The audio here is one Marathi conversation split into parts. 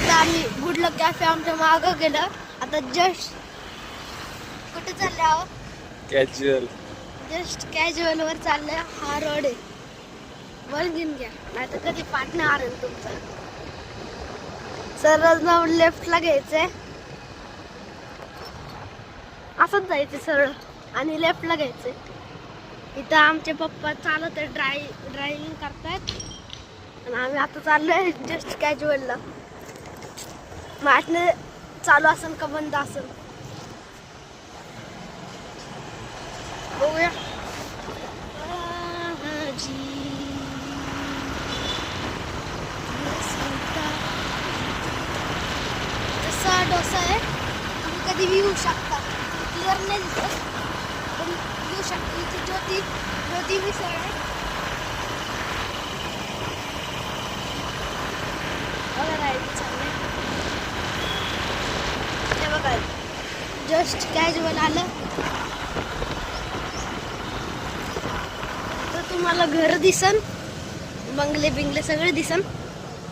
आता आम्ही गुडलक कॅफे आमच्या मागं गेलं. आता जस्ट कुठे चालले आहोत? कॅज्युअल. जस्ट कॅज्युअल वर चाललंय. हा रोड आहे, वळगून घ्या नाही तर कधी पाठ नाही आलं तुमचं. सरळ जाऊन लेफ्टला घ्यायचंय, असंच जायचं सरळ आणि लेफ्टला घ्यायचंय. इथं आमचे पप्पा चालत ड्रायव्हिंग करतायत आणि आम्ही आता चाललोय जस्ट कॅज्युअलला. मॅटने चालू असेल का बंद असेल बघूया. तसा डोसा आहे, तुम्ही कधी येऊ शकता. क्लिअर नाही दिसत पण येऊ शकता. इथे ज्योती मिसळ आहे. हे बघा जस्ट कॅज्युअल आलं तर तुम्हाला घर दिसन, बंगले बिंगले सगळे दिसन.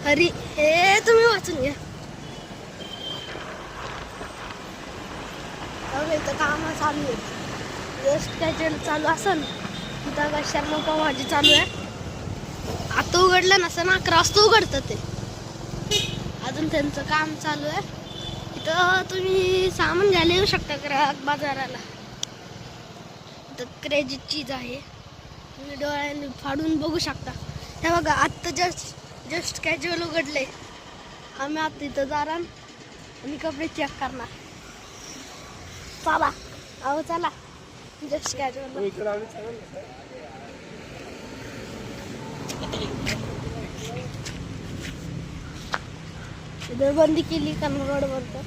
हरी हे तुम्ही वाचून घ्या. इथं काम चालू आहे. जस्ट कॅज्युअल चालू असन तिथं शर्मा पाव भाजी चालू आहे. आता उघडलं नसतं ना, 11 वाजता उघडतं ते. अजून त्यांचं काम चालू आहे. इथं तुम्ही सामान घ्यायला येऊ शकता ग्राहक बाजाराला. इथं क्रेजी चीज आहे, तुम्ही डोळ्याने फाडून बघू शकता. हे बघा आत्ता जस्ट कॅज्युअल उघडले. आम्ही आता इथं जाणार आणि कपडे चेक करणार. चला अहो चला जस्ट कॅज्युअल. इधर बंदी केली कारण रोडवर तर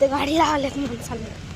ते गाडी आल्यात म्हणून चाललं.